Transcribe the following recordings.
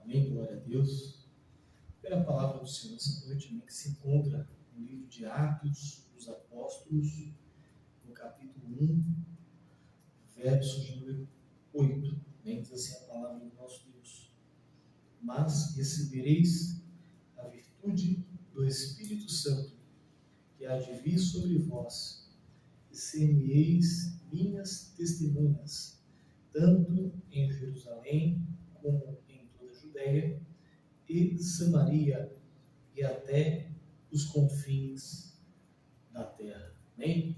Amém, glória a Deus. Pela palavra do Senhor essa noite, que se encontra no livro de Atos dos Apóstolos, no capítulo 1, verso de número 8. Diz assim a palavra do nosso Deus: Mas recebereis a virtude do Espírito Santo, que há de vir sobre vós, e ser-me-eis minhas testemunhas, tanto em Jerusalém como em toda a Judéia e Samaria e até os confins da terra. Amém?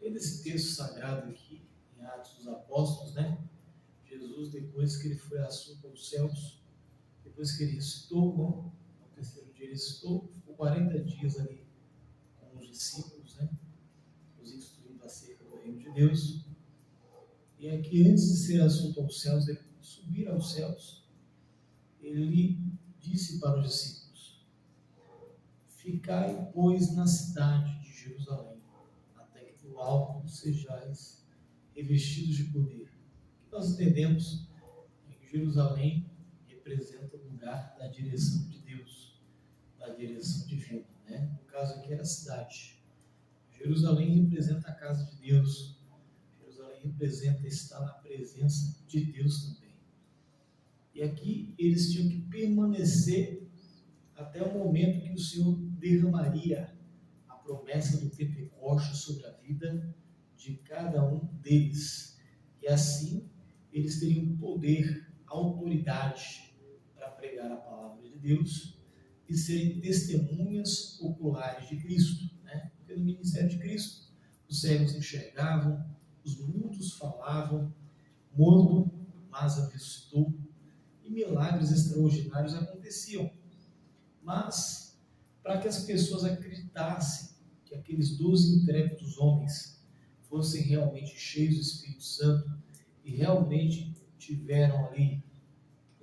Lendo esse texto sagrado aqui, em Atos dos Apóstolos, Jesus, depois que ele foi assunto aos céus, depois que ele ressuscitou, no terceiro dia ele ressuscitou, ficou 40 dias ali com os discípulos, os instruindo acerca do reino de Deus. E aqui, antes de ser assunto aos céus, de subir aos céus, ele disse para os discípulos: Ficai, pois, na cidade de Jerusalém, até que do alto sejais revestidos de poder. O que nós entendemos é que Jerusalém representa o lugar da direção de Deus, da direção divina. No caso aqui era a cidade. Jerusalém representa a casa de Deus. Jerusalém representa estar na presença de Deus também. E aqui eles tinham que permanecer até o momento que o Senhor derramaria a promessa do Pentecostes sobre a vida de cada um deles. E assim eles teriam poder, autoridade para pregar a palavra de Deus e serem testemunhas oculares de Cristo. Porque no ministério de Cristo, os cegos enxergavam, os mudos falavam, morto Lázaro ressuscitou, e milagres extraordinários aconteciam. Mas, para que as pessoas acreditassem que aqueles 12 intrépidos homens fossem realmente cheios do Espírito Santo e realmente tiveram ali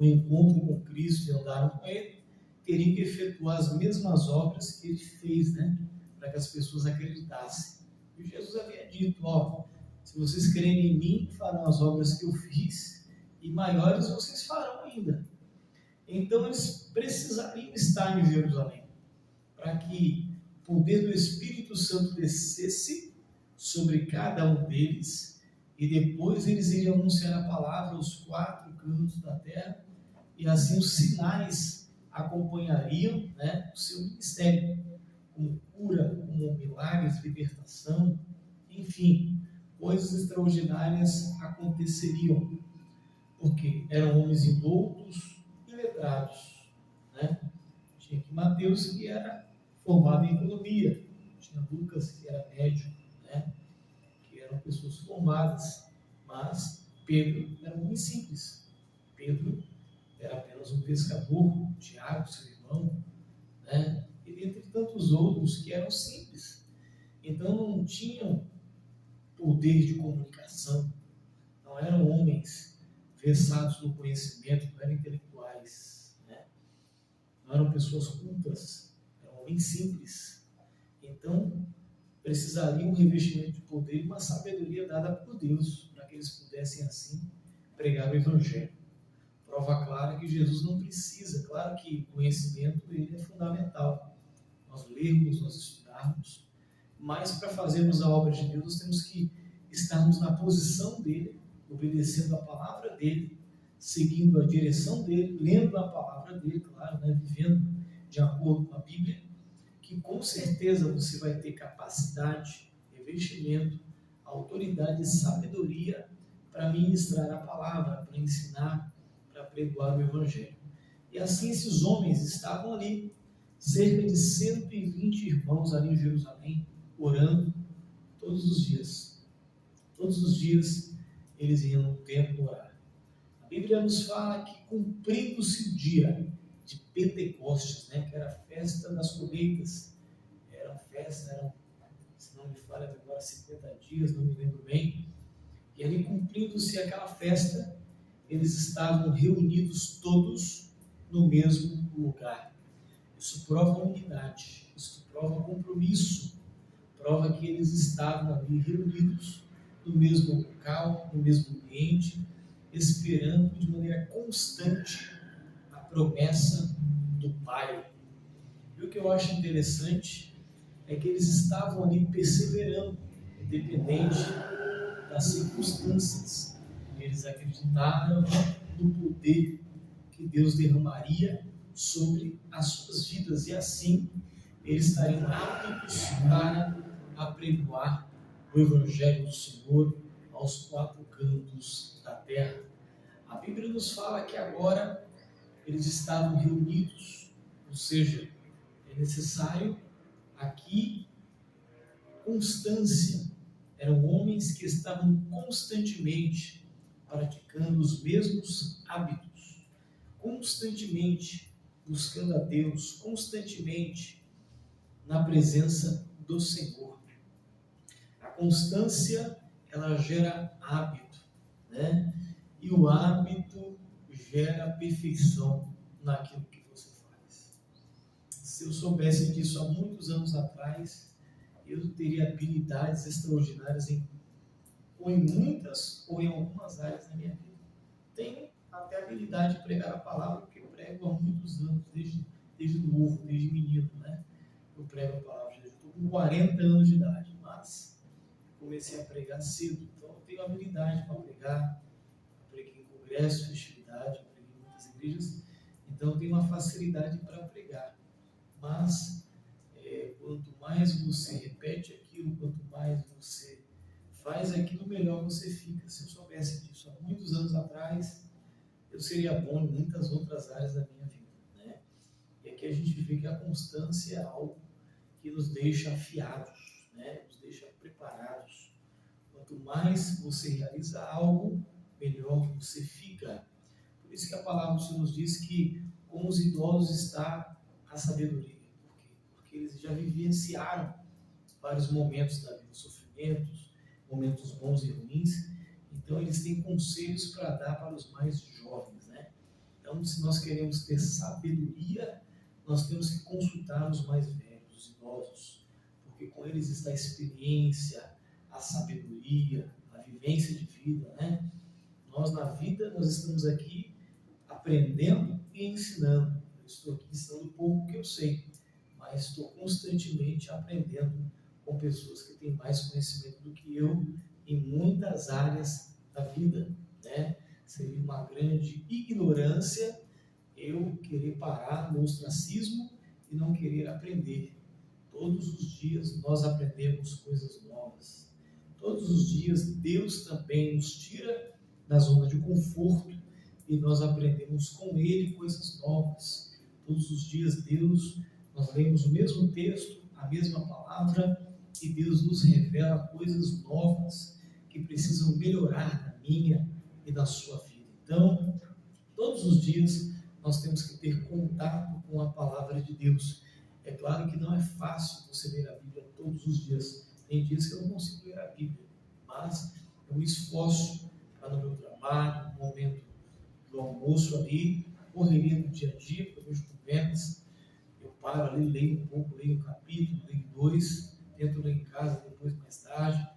um encontro com Cristo e andaram com Ele, teriam que efetuar as mesmas obras que Ele fez, para que as pessoas acreditassem. E Jesus havia dito: se vocês crerem em mim, farão as obras que eu fiz, e maiores vocês farão ainda. Então eles precisariam estar em Jerusalém, para que o poder do Espírito Santo descesse sobre cada um deles, e depois eles iriam anunciar a palavra aos 4 cantos da terra, e assim os sinais acompanhariam o seu ministério, como cura, como milagres, libertação, enfim, coisas extraordinárias aconteceriam, porque eram homens indoutos e letrados. Tinha aqui Mateus, que era formado em economia, tinha Lucas, que era médico, que eram pessoas formadas, mas Pedro era um homem simples. Pedro era apenas um pescador, Tiago, seu irmão, e dentre tantos outros que eram simples. Então não tinham poder de comunicação, não eram homens versados no conhecimento, não eram intelectuais, não eram pessoas cultas, eram homens simples. Então precisariam um revestimento de poder e uma sabedoria dada por Deus, para que eles pudessem assim pregar o Evangelho. Prova clara que Jesus não precisa, claro que o conhecimento ele é fundamental, nós lermos, nós estudarmos, mas para fazermos a obra de Deus nós temos que estarmos na posição dele, obedecendo a palavra dele, seguindo a direção dele, lendo a palavra dele, claro, vivendo de acordo com a Bíblia, que com certeza você vai ter capacidade, revestimento, autoridade e sabedoria para ministrar a palavra, para ensinar, para pregoar o Evangelho. E assim esses homens estavam ali, cerca de 120 irmãos ali em Jerusalém, orando todos os dias. Todos os dias eles iam no templo orar. A Bíblia nos fala que cumprindo-se o dia de Pentecostes, que era a festa das colheitas, eram, se não me falha agora, 50 dias, não me lembro bem, e ali cumprindo-se aquela festa, eles estavam reunidos todos no mesmo lugar. Isso prova unidade, isso prova compromisso, prova que eles estavam ali reunidos no mesmo local, no mesmo ambiente, esperando de maneira constante promessa do Pai. E o que eu acho interessante é que eles estavam ali perseverando, independente das circunstâncias. Eles acreditaram no poder que Deus derramaria sobre as suas vidas, e assim eles estariam aptos para apregoar o Evangelho do Senhor aos quatro cantos da terra. A Bíblia nos fala que agora eles estavam reunidos, ou seja, é necessário aqui constância. Eram homens que estavam constantemente praticando os mesmos hábitos, constantemente buscando a Deus, constantemente na presença do Senhor. A constância, ela gera hábito, né? E o hábito gera perfeição naquilo que você faz. Se eu soubesse disso há muitos anos atrás, eu teria habilidades extraordinárias ou em muitas ou em algumas áreas da minha vida. Tenho até a habilidade de pregar a palavra, porque eu prego há muitos anos, desde novo, desde menino, né? Eu prego a palavra, eu estou com 40 anos de idade, mas comecei a pregar cedo, então eu tenho habilidade para pregar. Eu preguei em congresso, festividade, eu preguei em muitas igrejas, então eu tenho uma facilidade para pregar. Mas quanto mais você repete aquilo, quanto mais você faz aquilo, melhor você fica. Se eu soubesse disso há muitos anos atrás, eu seria bom em muitas outras áreas da minha vida, né? E aqui a gente vê que a constância é algo que nos deixa afiados, né? Nos deixa preparados. Quanto mais você realiza algo, melhor você fica. Por isso que a palavra do Senhor nos diz que com os idosos está a sabedoria. Por quê? Porque eles já vivenciaram vários momentos da vida, sofrimentos, momentos bons e ruins. Então eles têm conselhos para dar para os mais jovens, né? Então, se nós queremos ter sabedoria, nós temos que consultar os mais velhos, os idosos, porque com eles está a experiência, a sabedoria, a vivência de vida, né? Nós na vida, nós estamos aqui aprendendo e ensinando. Eu estou aqui ensinando pouco que eu sei, mas estou constantemente aprendendo com pessoas que têm mais conhecimento do que eu em muitas áreas da vida, né? Seria uma grande ignorância eu querer parar no ostracismo e não querer aprender. Todos os dias nós aprendemos coisas novas. Todos os dias Deus também nos tira da zona de conforto e nós aprendemos com Ele coisas novas. Todos os dias nós lemos o mesmo texto, a mesma palavra, e Deus nos revela coisas novas que precisam melhorar na minha e na sua vida. Então, todos os dias nós temos que ter contato com a palavra de Deus. É claro que não é fácil você ler a Bíblia todos os dias. Tem dias que eu não consigo ler a Bíblia, mas eu me esforço para no meu trabalho, no momento do almoço ali, correria do dia a dia, porque eu vejo conversas, eu paro ali, leio um pouco, leio um capítulo, leio dois, tento ler em casa depois mais tarde,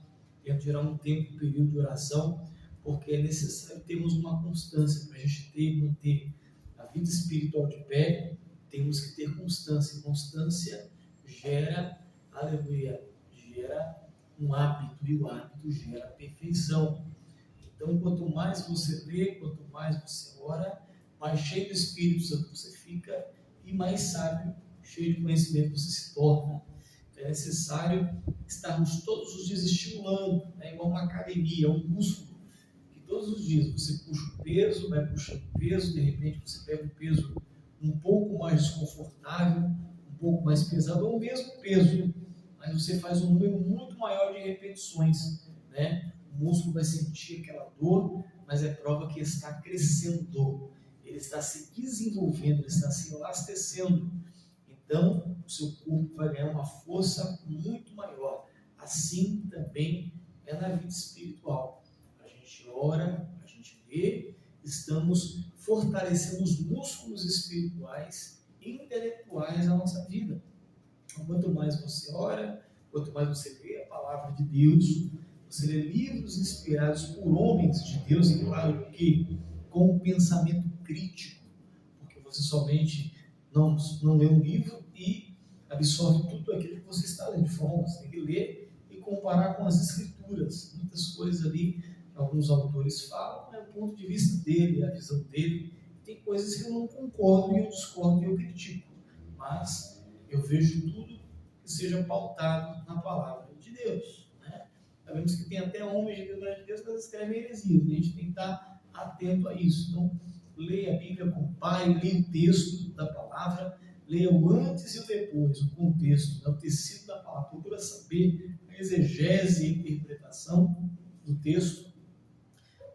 tento tirar um tempo, um período de oração, porque é necessário termos uma constância para a gente manter a vida espiritual de pé. Temos que ter constância. Constância gera, aleluia, gera um hábito, e o hábito gera perfeição. Então, quanto mais você lê, quanto mais você ora, mais cheio do Espírito Santo você fica e mais sábio, cheio de conhecimento você se torna. É necessário estarmos todos os dias estimulando, né? Igual uma academia, um músculo, que todos os dias você puxa o peso, vai puxando o peso, de repente você pega um peso um pouco mais desconfortável, um pouco mais pesado, ou o mesmo peso, mas você faz um número muito maior de repetições, né? O músculo vai sentir aquela dor, mas é prova que está crescendo, ele está se desenvolvendo, ele está se elastecendo. Então, o seu corpo vai ganhar uma força muito maior. Assim também é na vida espiritual. A gente ora, a gente lê, estamos fortalecendo os músculos espirituais e intelectuais da nossa vida. Então, quanto mais você ora, quanto mais você lê a palavra de Deus, você lê livros inspirados por homens de Deus, e claro que com um pensamento crítico, porque você somente não lê um livro e absorve tudo aquilo que você está lendo, de forma que você tem que ler e comparar com as escrituras. Muitas coisas ali que alguns autores falam é o ponto de vista dele, a visão dele. Tem coisas que eu não concordo e eu discordo e eu critico, mas eu vejo tudo que seja pautado na palavra de Deus, né? Sabemos que tem até homens de Deus que escrevem heresias, e a gente tem que estar atento a isso. Então, leia a Bíblia, compare, leia o texto da palavra, leia o antes e o depois, o contexto, o tecido da palavra, procura saber a exegese e a interpretação do texto,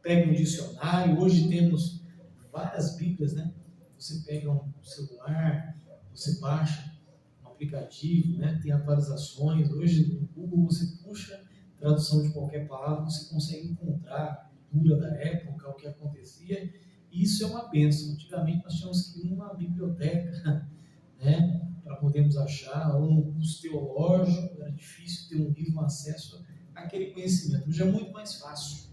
pega um dicionário. Hoje temos várias Bíblias, né? Você pega um celular, você baixa um aplicativo, né? Tem atualizações. Hoje no Google você puxa tradução de qualquer palavra, você consegue encontrar a cultura da época, o que acontecia, e isso é uma bênção. Antigamente nós tínhamos que ir numa biblioteca, né, para podermos achar, ou num curso teológico, era difícil ter um livro, um acesso àquele conhecimento. Hoje é muito mais fácil,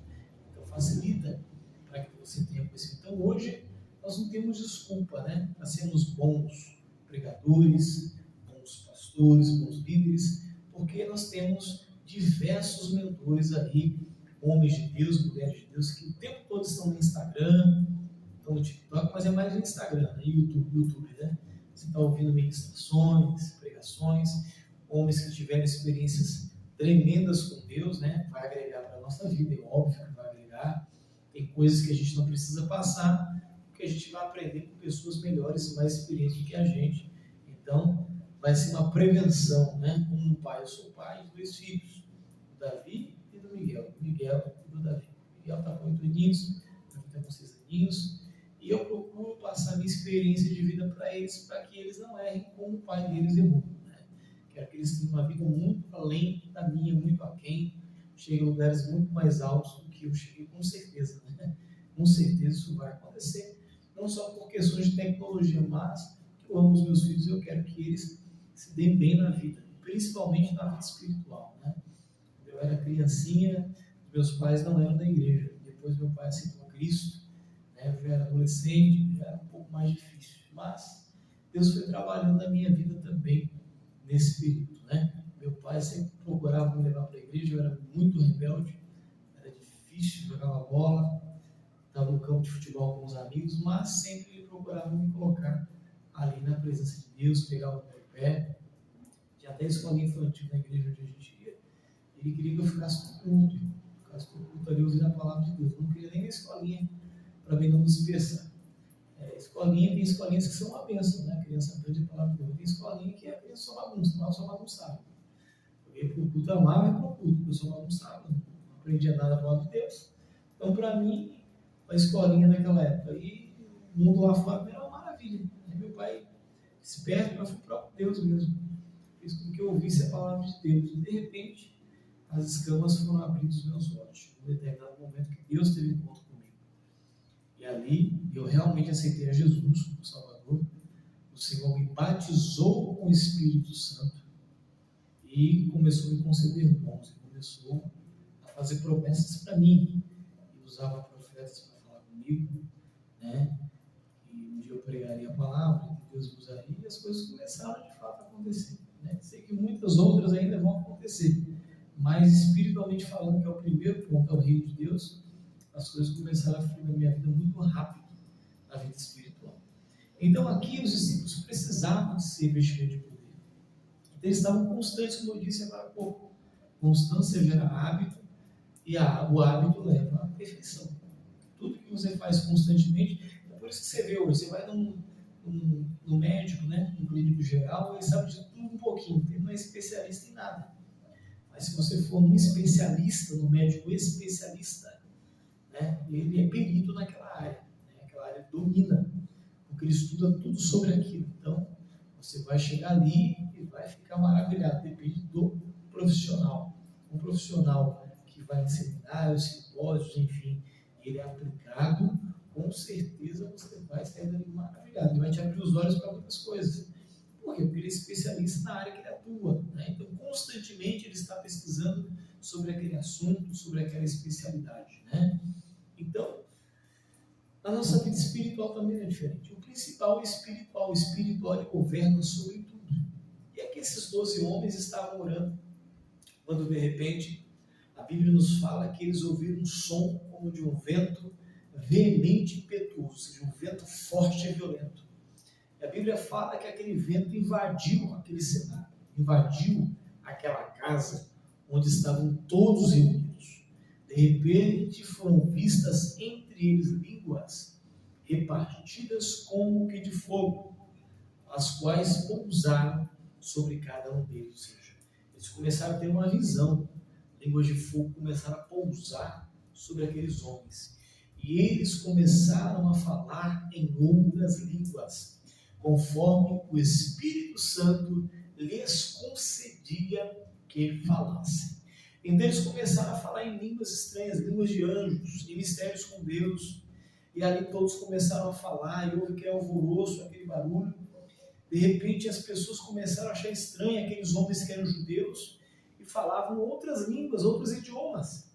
então facilita para que você tenha conhecimento. Então hoje nós não temos desculpa, né, para sermos bons pregadores, bons pastores, bons líderes, porque nós temos diversos mentores aí, homens de Deus, mulheres de Deus, que o tempo todo estão no Instagram, estão no TikTok, mas é mais no Instagram, né? YouTube, né? Você está ouvindo ministrações, pregações, homens que tiveram experiências tremendas com Deus, né? Vai agregar para a nossa vida, é óbvio que vai agregar. Tem coisas que a gente não precisa passar, porque a gente vai aprender com pessoas melhores e mais experientes do que a gente. Então, vai ser uma prevenção, né? Como um pai, eu sou pai de 2 filhos, do Davi e do Miguel. Miguel e do Davi. Miguel está com 8 aninhos, Davi está com 6 aninhos, e eu procuro passar minha experiência de vida para eles, para que eles não errem como o pai deles errou, né? Quero que eles tenham uma vida muito além da minha, muito aquém, cheguem a lugares muito mais altos do que eu cheguei, com certeza, né? Com certeza isso vai acontecer, não só por questões de tecnologia, mas eu amo os meus filhos e eu quero que eles se deem bem na vida, principalmente na vida espiritual, né? Quando eu era criancinha, meus pais não eram da igreja, depois meu pai aceitou Cristo, né? Eu já era adolescente, já era um pouco mais difícil, mas Deus foi trabalhando na minha vida também nesse período, né? Meu pai sempre procurava me levar para a igreja, eu era muito rebelde, era difícil jogar uma bola, estava no campo de futebol com os amigos, mas sempre ele procurava me colocar ali na presença de Deus, pegava o meu pé. Tinha até escolinha infantil na igreja onde a gente ia, ele queria que eu ficasse no culto ali ouvindo a palavra de Deus. Eu não queria nem a escolinha para mim não me dispersar. Tem escolinhas que são uma bênção, né? A criança aprende a palavra de Deus. Tem escolinha que a criança só bagunça, não, só bagunçava. Eu ia para o culto, amava e para o culto, porque eu só bagunçava, não aprendia nada da palavra de Deus. Então, para mim, a escolinha naquela época, e o mundo lá fora era uma maravilha. Meu pai, esperto, mas foi o próprio Deus mesmo, fez com que eu ouvisse a palavra de Deus. E de repente, as escamas foram abrindo os meus olhos. Em um determinado momento que Deus teve encontro comigo. E ali, eu realmente aceitei a Jesus como Salvador. O Senhor me batizou com o Espírito Santo e começou a me conceder dons, e começou a fazer promessas para mim. E usava profetas para falar comigo, né? E um dia eu pregaria a palavra, que Deus usaria, e as coisas começaram de fato a acontecer, né? Sei que muitas outras ainda vão acontecer, mas espiritualmente falando, que é o primeiro ponto, é o reino de Deus, as coisas começaram a fluir na minha vida muito rápido, na vida espiritual. Então aqui os discípulos precisavam de ser vestidos de poder. Então eles estavam constantes, como eu disse agora há pouco. Constância gera hábito, e o hábito leva à perfeição. Tudo que você faz constantemente, é por isso que você vê hoje, você vai num médico, né, num clínico geral, ele sabe de tudo um pouquinho, ele não é especialista em nada. Mas se você for um especialista, um médico especialista, né, ele é perito naquela área, né, aquela área domina, porque ele estuda tudo sobre aquilo. Então, você vai chegar ali e vai ficar maravilhado, depende do profissional. Um profissional que vai em seminários, simpósios, enfim, ele é aplicado, com certeza você vai sair dali maravilhado, ele vai te abrir os olhos para muitas coisas. Por quê? Porque ele é especialista na área que ele atua, né? Então, constantemente ele está pesquisando sobre aquele assunto, sobre aquela especialidade, né? Então, a nossa vida espiritual também é diferente. O que principal é espiritual. O espiritual ele governa sobre tudo. E aqui esses 12 homens estavam orando, quando de repente a Bíblia nos fala que eles ouviram um som como de um vento veemente e impetuoso, ou seja, um vento forte e violento. E a Bíblia fala que aquele vento invadiu aquele cenário, invadiu aquela casa onde estavam todos reunidos. De repente foram vistas entre eles línguas repartidas como que de fogo, as quais pousaram sobre cada um deles. Ou seja, eles começaram a ter uma visão. Línguas de fogo começaram a pousar sobre aqueles homens. E eles começaram a falar em outras línguas, conforme o Espírito Santo lhes concedia que falassem. Então eles começaram a falar em línguas estranhas, línguas de anjos, em mistérios com Deus. E ali todos começaram a falar, e houve aquele alvoroço, aquele barulho. De repente as pessoas começaram a achar estranho aqueles homens que eram judeus e falavam outras línguas, outros idiomas.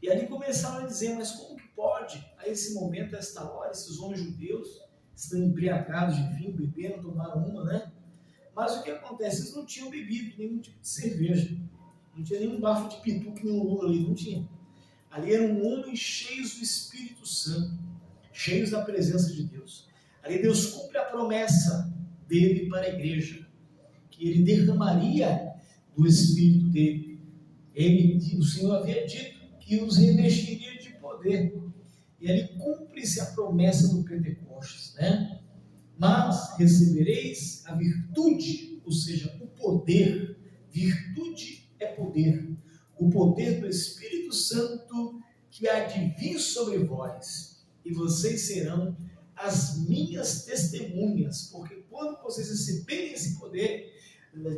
E ali começaram a dizer, mas como que pode, a esse momento, a esta hora, esses homens judeus estão embriagados de vinho, bebendo, tomaram uma, né? Mas o que acontece? Eles não tinham bebido nenhum tipo de cerveja, não tinha nenhum bafo de pitu que nem o Lula ali, não tinha. Ali eram homens cheios do Espírito Santo, cheios da presença de Deus. Ali Deus cumpre a promessa dele para a igreja, que ele derramaria do Espírito dele. O Senhor havia dito que os revestiria de poder. E ele cumpre-se a promessa do Pentecostes, né? Mas recebereis a virtude, ou seja, o poder. Virtude é poder. O poder do Espírito Santo que há de vir sobre vós. E vocês serão as minhas testemunhas, porque quando vocês receberem esse poder,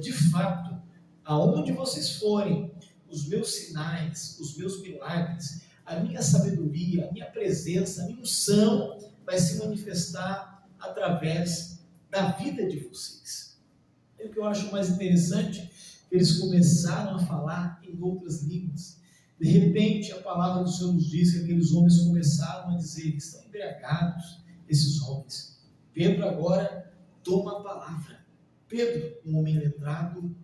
de fato, aonde vocês forem, os meus sinais, os meus milagres, a minha sabedoria, a minha presença, a minha unção vai se manifestar através da vida de vocês. E o que eu acho mais interessante, eles começaram a falar em outras línguas. De repente, a palavra do Senhor nos diz que aqueles homens começaram a dizer, estão embriagados, esses homens. Pedro agora toma a palavra. Pedro, um homem letrado,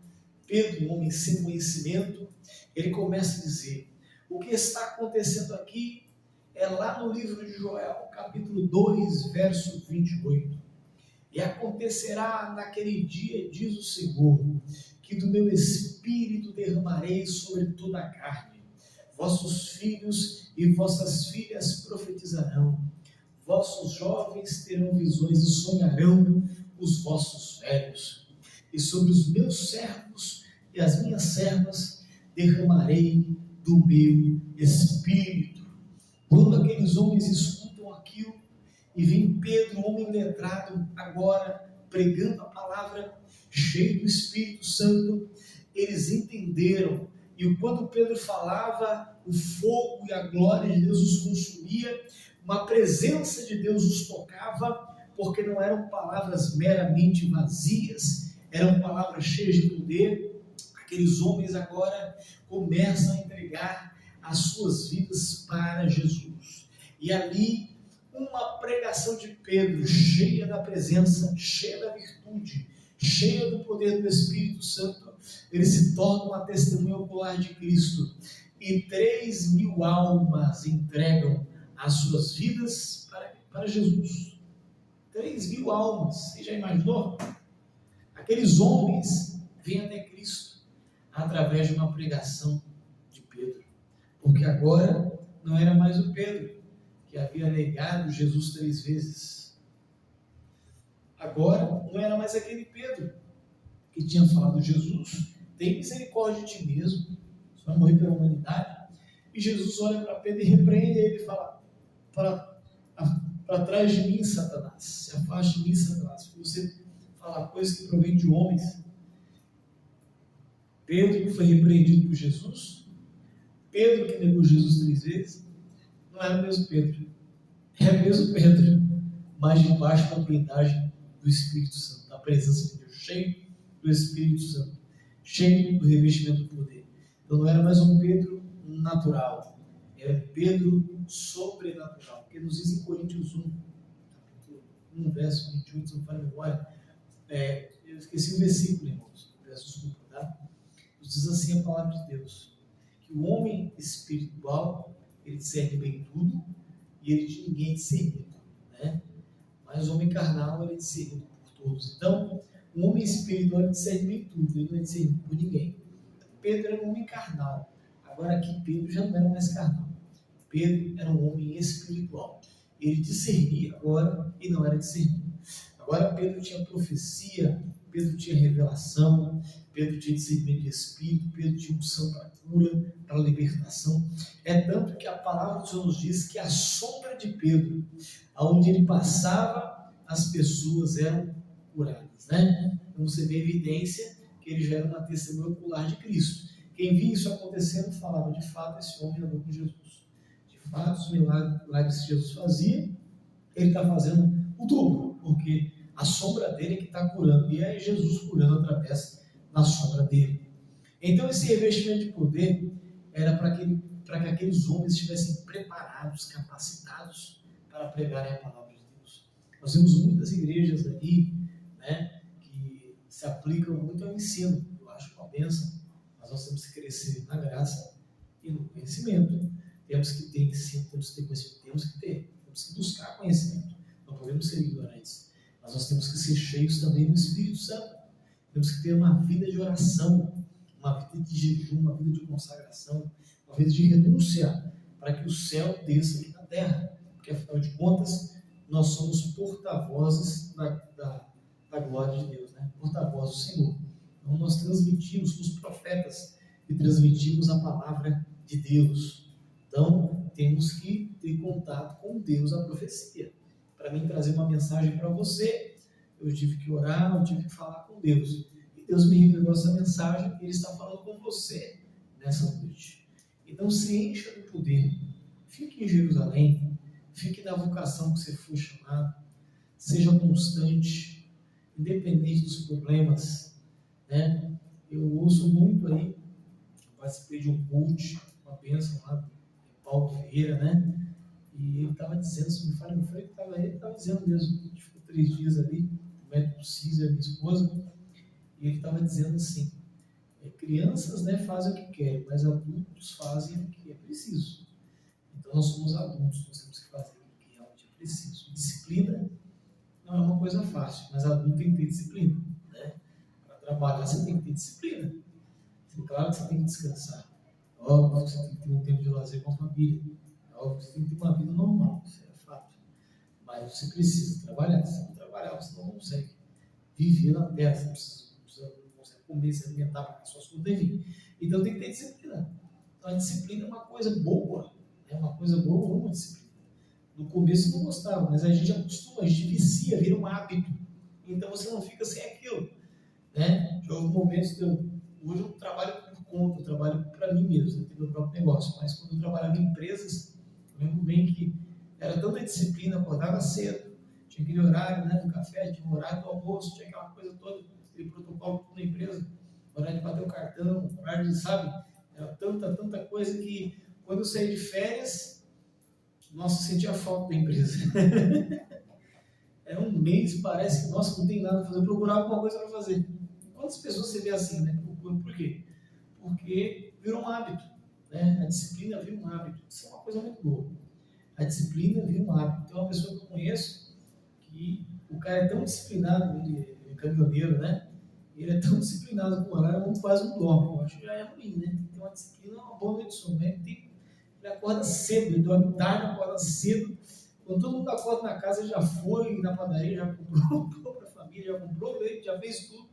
Pedro, um homem sem conhecimento, ele começa a dizer, o que está acontecendo aqui é lá no livro de Joel, capítulo 2, verso 28. E acontecerá naquele dia, diz o Senhor, que do meu espírito derramarei sobre toda a carne. Vossos filhos e vossas filhas profetizarão. Vossos jovens terão visões e sonharão os vossos velhos. E sobre os meus servos e as minhas servas derramarei do meu espírito. Quando aqueles homens escutam aquilo, e vem Pedro, um homem letrado, agora pregando a palavra, cheio do Espírito Santo, eles entenderam. E quando Pedro falava, o fogo e a glória de Deus os consumia, uma presença de Deus os tocava, porque não eram palavras meramente vazias, eram palavras cheias de poder. Aqueles homens agora começam a entregar as suas vidas para Jesus. E ali, uma pregação de Pedro, cheia da presença, cheia da virtude, cheia do poder do Espírito Santo, ele se torna uma testemunha ocular de Cristo. E 3.000 almas entregam as suas vidas para Jesus. 3.000 almas, você já imaginou? Aqueles homens vêm até Cristo através de uma pregação de Pedro, porque agora não era mais o Pedro que havia negado Jesus 3 vezes. Agora não era mais aquele Pedro que tinha falado, Jesus, tem misericórdia de ti mesmo, você vai morrer pela humanidade. E Jesus olha para Pedro e repreende ele e fala, para trás de mim, Satanás, se afaste de mim, Satanás, porque você fala coisas que provém de homens. Pedro que foi repreendido por Jesus, Pedro que negou Jesus 3 vezes, não era o mesmo Pedro, é o mesmo Pedro, mas debaixo da blindagem do Espírito Santo, da presença de Deus, cheio do Espírito Santo, cheio do revestimento do poder. Então não era mais um Pedro natural, era Pedro sobrenatural, porque nos diz em Coríntios 1, capítulo 1, verso 28, se não falo memória. Eu esqueci o versículo, irmãos. Peço desculpa, tá? Diz assim a palavra de Deus, que o homem espiritual, ele discerne bem tudo, e ele de ninguém é discernido, né? Mas o homem carnal, ele é discernido por todos. Então, o homem espiritual, ele discerne bem tudo, ele não é discernido por ninguém. Pedro era um homem carnal. Agora aqui, Pedro já não era mais carnal. Pedro era um homem espiritual. Ele discernia agora e não era discernido. Agora Pedro tinha profecia, Pedro tinha revelação, Pedro tinha discernimento de espírito, Pedro tinha unção para cura, para libertação. É tanto que a palavra do Senhor nos diz que a sombra de Pedro, aonde ele passava, as pessoas eram curadas, né? Então você vê a evidência que ele já era uma testemunha ocular de Cristo. Quem via isso acontecendo falava, de fato, esse homem andou com Jesus. De fato, os milagres que Jesus fazia, ele está fazendo o dobro, porque a sombra dele é que está curando, e é Jesus curando através da sombra dele. Então esse revestimento de poder era para que aqueles homens estivessem preparados, capacitados para pregarem a palavra de Deus. Nós temos muitas igrejas ali, né, que se aplicam muito ao ensino, eu acho uma bênção, mas nós temos que crescer na graça e no conhecimento. Temos que ter ensino, temos que ter conhecimento, temos que buscar conhecimento, não podemos ser ignorantes, mas nós temos que ser cheios também do Espírito Santo, temos que ter uma vida de oração, uma vida de jejum, uma vida de consagração, uma vida de renúncia, para que o céu desça aqui na terra, porque afinal de contas, nós somos porta-vozes da glória de Deus, né? Porta-vozes do Senhor. Então nós transmitimos os profetas e transmitimos a palavra de Deus. Então temos que ter contato com Deus, a profecia. Para mim trazer uma mensagem para você, eu tive que orar, eu tive que falar com Deus. E Deus me revelou essa mensagem e Ele está falando com você nessa noite. Então se encha do poder. Fique em Jerusalém. Fique na vocação que você foi chamado. Seja constante, independente dos problemas, né? Eu ouço muito aí, participei de um culto, uma bênção lá do Paulo Ferreira, né? E ele estava dizendo, se me falha, ele estava dizendo mesmo, a gente ficou 3 dias ali, o médico Císio e a minha esposa, e ele estava dizendo assim, crianças, né, fazem o que querem, mas adultos fazem o que é preciso. Então nós somos adultos, nós temos que fazer o que realmente é preciso. Disciplina não é uma coisa fácil, mas adulto tem que ter disciplina, né? Para trabalhar você tem que ter disciplina. Claro que você tem que descansar. Óbvio que você tem que ter um tempo de lazer com a família. Óbvio que você tem que ter uma vida normal, isso é fato. Mas você precisa trabalhar. Se você não trabalhar, você não consegue viver na terra. Você não consegue comer, se alimentar para que as suas contas vir. Então tem que ter disciplina. Então a disciplina é uma coisa boa. É uma coisa boa ou uma disciplina. No começo eu não gostava, mas a gente acostuma, a gente vicia, vira um hábito. Então você não fica sem aquilo, né? Já houve momentos que hoje eu trabalho por conta, eu trabalho para mim mesmo, eu tenho meu próprio negócio, mas quando eu trabalhava em empresas, eu lembro bem que era tanta disciplina, acordava cedo, tinha aquele horário, né, do café, tinha o horário do almoço, tinha aquela coisa toda, aquele protocolo na empresa, horário de bater o cartão, horário de, sabe, era tanta coisa que quando eu saí de férias, nossa, eu sentia falta da empresa. É um mês, parece que, nossa, não tem nada para fazer, eu procurava alguma coisa para fazer. Quantas pessoas você vê assim, né? Por quê? Porque virou um hábito, né? A disciplina vira um hábito. Isso é uma coisa muito boa. A disciplina vira um hábito. Tem uma pessoa que eu conheço que o cara é tão disciplinado, ele é caminhoneiro, né? Ele é tão disciplinado com o horário, como quase não dorme. Eu acho que já é ruim, né? Então a disciplina é uma boa noite de sono, né? Ele acorda cedo, ele dorme tarde, acorda cedo. Quando todo mundo acorda na casa, ele já foi na padaria, já comprou para a família, já comprou leite, já fez tudo.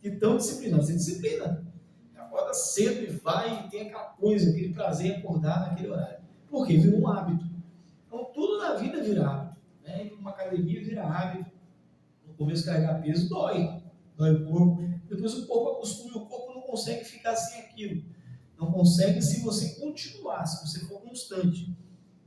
E tão disciplinado. Você disciplina. Acorda cedo e vai e tem aquela coisa, aquele prazer em acordar naquele horário. Por quê? Virou um hábito. Então tudo na vida vira hábito. Né? Uma academia vira hábito. No começo carregar peso dói o corpo. Depois o corpo acostuma e o corpo não consegue ficar sem aquilo. Não consegue se você continuar, se você for constante.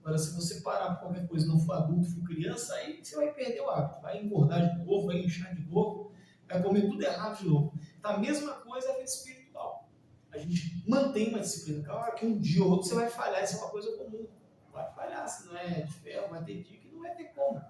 Agora, se você parar por qualquer coisa, não for adulto, for criança, aí você vai perder o hábito. Vai engordar de novo, vai inchar de novo, vai comer tudo errado de novo. Então, a mesma coisa é a vida espiritual. A gente mantém uma disciplina. Claro que um dia ou outro você vai falhar, isso é uma coisa comum. Vai falhar, se não é de ferro, vai ter dia que não vai ter como.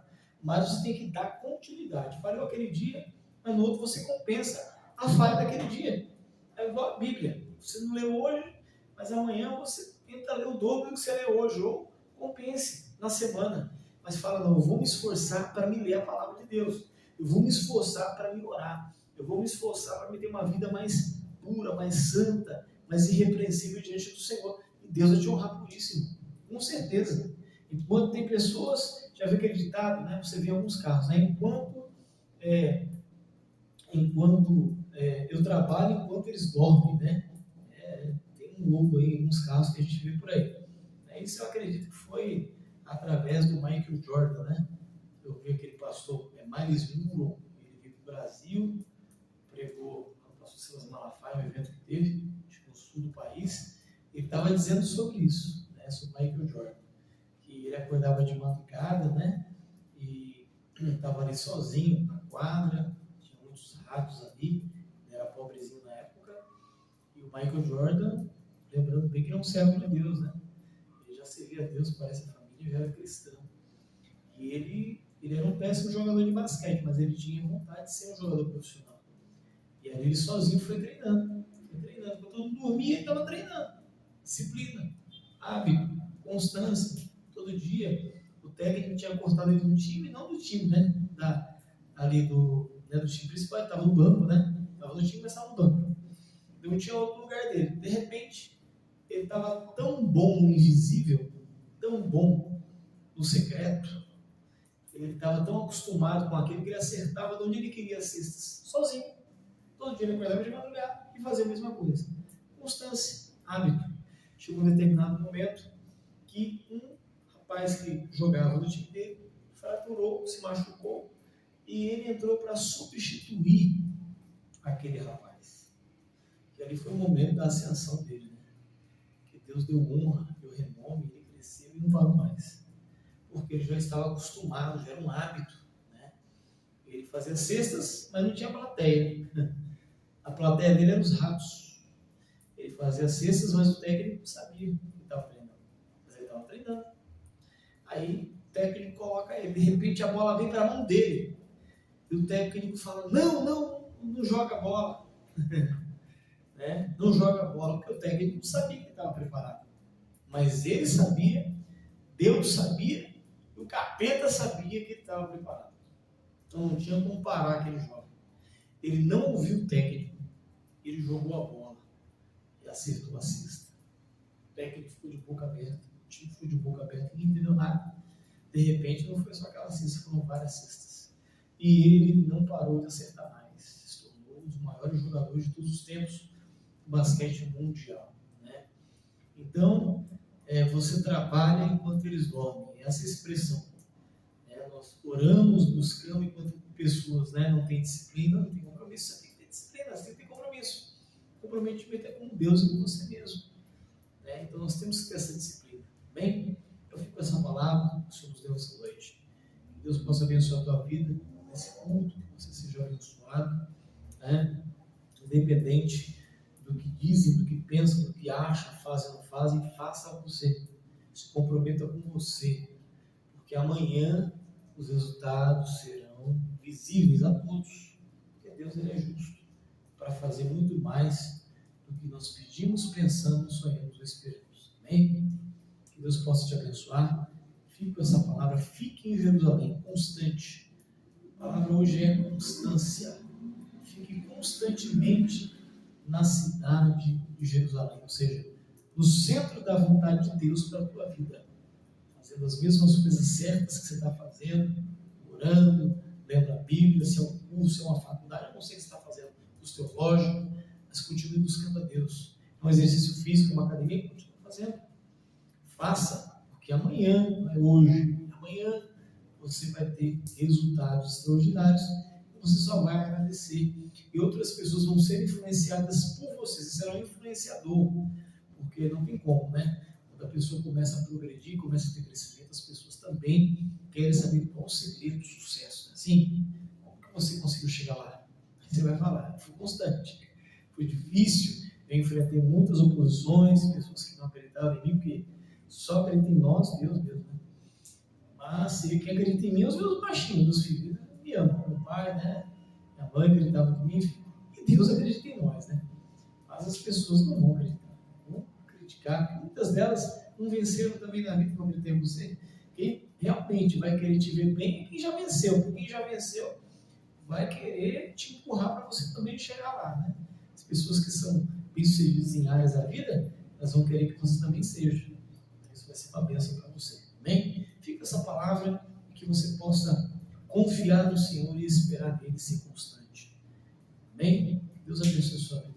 mas você tem que dar continuidade. Falhou aquele dia, mas no outro você compensa a falha daquele dia. É igual a Bíblia. Você não leu hoje, mas amanhã você tenta ler o dobro do que você leu hoje, ou compense na semana. Mas fala, não, eu vou me esforçar para me ler a palavra de Deus. Eu vou me esforçar para me orar. Eu vou me esforçar para me ter uma vida mais pura, mais santa, mais irrepreensível diante do Senhor. E Deus vai te honrar por isso, com certeza. Enquanto tem pessoas, já viu aquele ditado, né? Você vê em alguns casos, né? Enquanto eu trabalho, enquanto eles dormem, né? Tem um logo aí, alguns casos que a gente vê por aí. Isso eu acredito que foi através do Michael Jordan, né? Eu vi aquele pastor, Miles Monroe, ele veio para o Brasil, pregou, o pastor Silas Malafaia, um evento que teve, acho que no sul do país, ele estava dizendo sobre isso, né? Sobre Michael Jordan, que ele acordava de madrugada, né? E estava ali sozinho na quadra, tinha muitos ratos ali, ele era pobrezinho na época, e o Michael Jordan, lembrando bem que ele é um servo de Deus, né? Ele já servia a Deus, parece a família, já era cristão. E ele era um péssimo jogador de basquete, mas ele tinha vontade de ser um jogador profissional. E aí ele sozinho foi treinando. Quando todo mundo dormia, ele estava treinando. Disciplina, hábito, constância. Todo dia, o técnico tinha cortado ele do time, não do time, né? Do time principal, ele estava no banco, né? Estava no time, mas estava no banco. Então não tinha outro lugar dele. De repente, ele estava tão bom no invisível, tão bom no secreto, ele estava tão acostumado com aquilo que ele acertava de onde ele queria as cestas, sozinho. Todo dia ele acordava de madrugada e fazia a mesma coisa. Constância, hábito. Chegou um determinado momento que um rapaz que jogava no time dele fraturou, se machucou, e ele entrou para substituir aquele rapaz. E ali foi o momento da ascensão dele, né? Que Deus deu honra, deu renome, ele cresceu e não parou mais. Porque ele já estava acostumado, já era um hábito, né? Ele fazia cestas, mas não tinha plateia. A plateia dele era os ratos. Ele fazia cestas, mas o técnico não sabia que ele estava treinando. Mas ele estava treinando. Aí o técnico coloca ele, de repente a bola vem para a mão dele. E o técnico fala, não joga a bola. Né? Não joga a bola, porque o técnico não sabia que ele estava preparado. Mas ele sabia, Deus sabia, e o capeta sabia que ele estava preparado. Então não tinha como parar aquele jogo. Ele não ouviu o técnico, ele jogou a bola e acertou a cesta. O técnico ficou de boca aberta, o time ficou de boca aberta, ninguém entendeu nada. De repente não foi só aquela cesta, foram várias cestas. E ele não parou de acertar mais. Se tornou um dos maiores jogadores de todos os tempos do basquete mundial. Né? Então, você trabalha enquanto eles dormem. Essa expressão. Nós oramos, buscamos, enquanto pessoas, né, não têm disciplina, não têm compromisso. Você tem que ter disciplina, você tem que ter compromisso. Comprometimento é com Deus e com você mesmo. Né? Então nós temos que ter essa disciplina. Bem, eu fico com essa palavra que o Senhor nos deu essa noite. Que Deus possa abençoar a tua vida nesse culto, que você seja abençoado, né? Independente do que dizem, do que pensam, do que acham, fazem ou não fazem, faça você. Se comprometa com você. Porque amanhã os resultados serão visíveis a todos. Porque Deus ele é justo para fazer muito mais do que nós pedimos, pensamos, sonhamos ou esperamos. Amém? Que Deus possa te abençoar. Fique com essa palavra. Fique em Jerusalém, constante. A palavra hoje é constância. Fique constantemente na cidade de Jerusalém, ou seja, no centro da vontade de Deus para a tua vida. Fazendo as mesmas coisas certas que você está fazendo, orando, lendo a Bíblia, se é um curso, se é uma faculdade, eu não sei o que você está fazendo, curso teológico, mas continue buscando a Deus. É um exercício físico, uma academia, continue fazendo. Faça, porque amanhã, não é hoje, amanhã você vai ter resultados extraordinários e você só vai agradecer. E outras pessoas vão ser influenciadas por você, você será um influenciador, porque não tem como, né? Quando a pessoa começa a progredir, começa a ter crescimento, as pessoas também querem saber qual o segredo do sucesso. Assim, como que você conseguiu chegar lá? Você vai falar, foi constante, foi difícil, eu enfrentei muitas oposições, pessoas que não acreditavam em mim, porque só acredita em nós, Deus mesmo, né? nascer, quem acredita em mim, os meus baixinhos, dos filhos, me amam, meu pai, né? Minha mãe acreditava em mim, enfim. E Deus acredita em nós, né? Mas as pessoas não vão acreditar, vão criticar, porque muitas delas não venceram também na vida, como eu tenho você. Quem realmente vai querer te ver bem é quem já venceu, porque quem já venceu vai querer te empurrar para você também chegar lá, né? As pessoas que são bem-sucedidas em áreas da vida, elas vão querer que você também seja. Isso vai ser uma bênção para você, amém? Fica essa palavra e que você possa confiar no Senhor e esperar nele ser constante, amém? Deus abençoe a sua vida.